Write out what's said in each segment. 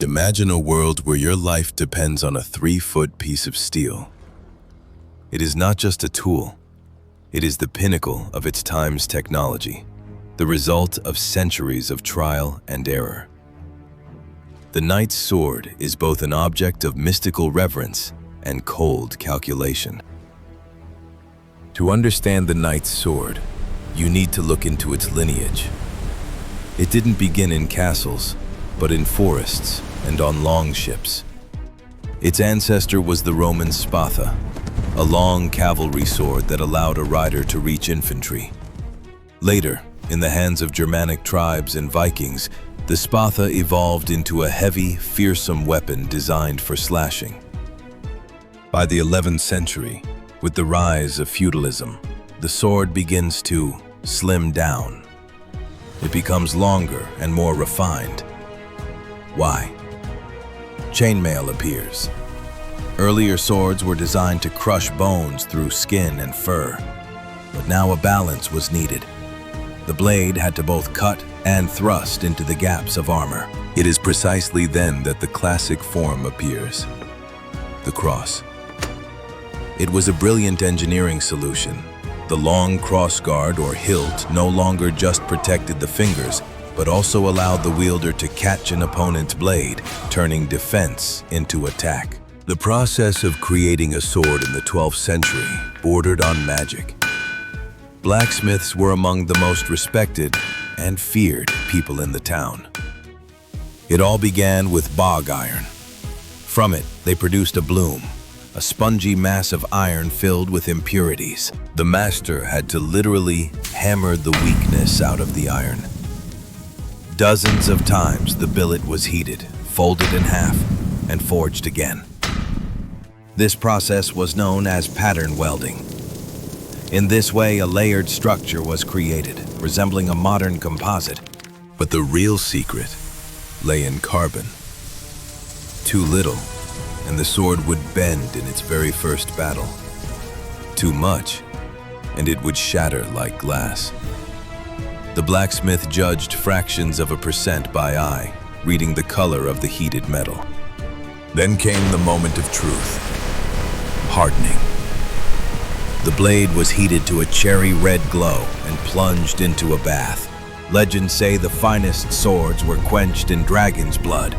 Imagine a world where your life depends on a 3-foot piece of steel. It is not just a tool. It is the pinnacle of its time's technology, the result of centuries of trial and error. The knight's sword is both an object of mystical reverence and cold calculation. To understand the knight's sword, you need to look into its lineage. It didn't begin in castles, but in forests and on long ships. Its ancestor was the Roman spatha, a long cavalry sword that allowed a rider to reach infantry. Later, in the hands of Germanic tribes and Vikings, the spatha evolved into a heavy, fearsome weapon designed for slashing. By the 11th century, with the rise of feudalism, the sword begins to slim down. It becomes longer and more refined. Why? Chainmail appears. Earlier swords were designed to crush bones through skin and fur, but now a balance was needed. The blade had to both cut and thrust into the gaps of armor. It is precisely then that the classic form appears, the cross. It was a brilliant engineering solution. The long crossguard or hilt no longer just protected the fingers, but also allowed the wielder to catch an opponent's blade, turning defense into attack. The process of creating a sword in the 12th century bordered on magic. Blacksmiths were among the most respected and feared people in the town. It all began with bog iron. From it, they produced a bloom, a spongy mass of iron filled with impurities. The master had to literally hammer the weakness out of the iron. Dozens of times the billet was heated, folded in half, and forged again. This process was known as pattern welding. In this way, a layered structure was created, resembling a modern composite. But the real secret lay in carbon. Too little, and the sword would bend in its very first battle. Too much, and it would shatter like glass. The blacksmith judged fractions of a percent by eye, reading the color of the heated metal. Then came the moment of truth. Hardening. The blade was heated to a cherry red glow and plunged into a bath. Legends say the finest swords were quenched in dragon's blood,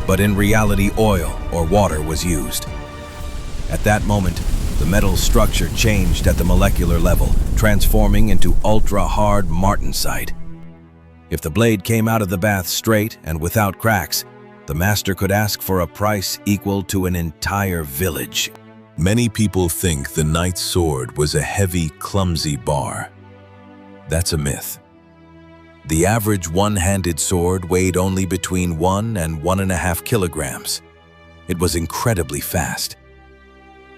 but in reality oil or water was used. At that moment, the metal structure changed at the molecular level, transforming into ultra-hard martensite. If the blade came out of the bath straight and without cracks, the master could ask for a price equal to an entire village. Many people think the knight's sword was a heavy, clumsy bar. That's a myth. The average one-handed sword weighed only between 1 and 1.5 kilograms. It was incredibly fast.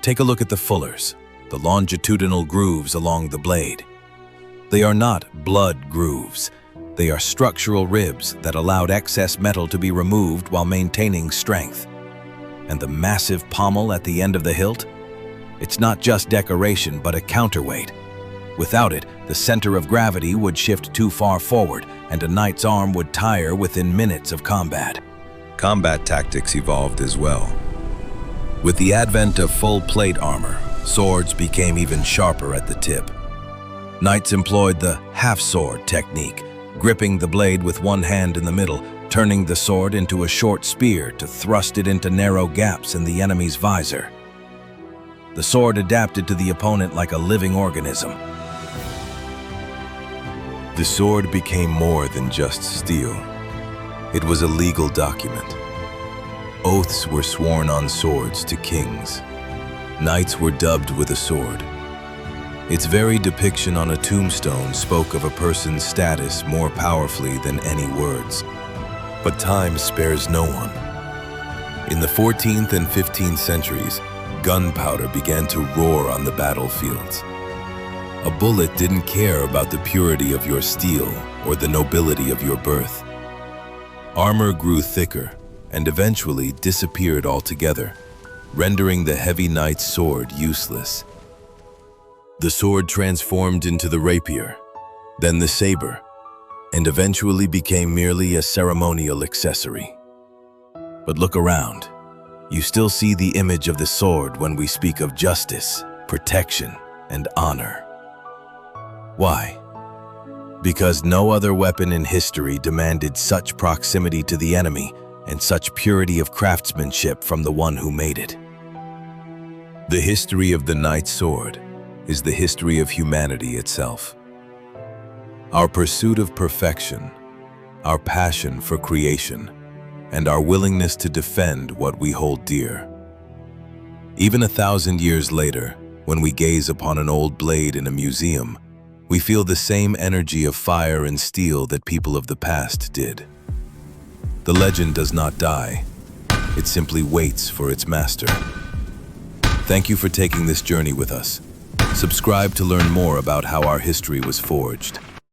Take a look at the fullers, the longitudinal grooves along the blade. They are not blood grooves. They are structural ribs that allowed excess metal to be removed while maintaining strength. And the massive pommel at the end of the hilt? It's not just decoration, but a counterweight. Without it, the center of gravity would shift too far forward, and a knight's arm would tire within minutes of combat. Combat tactics evolved as well. With the advent of full plate armor, swords became even sharper at the tip. Knights employed the half-sword technique, gripping the blade with one hand in the middle, turning the sword into a short spear to thrust it into narrow gaps in the enemy's visor. The sword adapted to the opponent like a living organism. The sword became more than just steel. It was a legal document. Oaths were sworn on swords to kings. Knights were dubbed with a sword. Its very depiction on a tombstone spoke of a person's status more powerfully than any words. But time spares no one. In the 14th and 15th centuries, gunpowder began to roar on the battlefields. A bullet didn't care about the purity of your steel or the nobility of your birth. Armor grew thicker and eventually disappeared altogether, rendering the heavy knight's sword useless. The sword transformed into the rapier, then the saber, and eventually became merely a ceremonial accessory. But look around. You still see the image of the sword when we speak of justice, protection, and honor. Why? Because no other weapon in history demanded such proximity to the enemy and such purity of craftsmanship from the one who made it. The history of the knight's sword is the history of humanity itself. Our pursuit of perfection, our passion for creation, and our willingness to defend what we hold dear. Even 1,000 years later, when we gaze upon an old blade in a museum, we feel the same energy of fire and steel that people of the past did. The legend does not die. It simply waits for its master. Thank you for taking this journey with us. Subscribe to learn more about how our history was forged.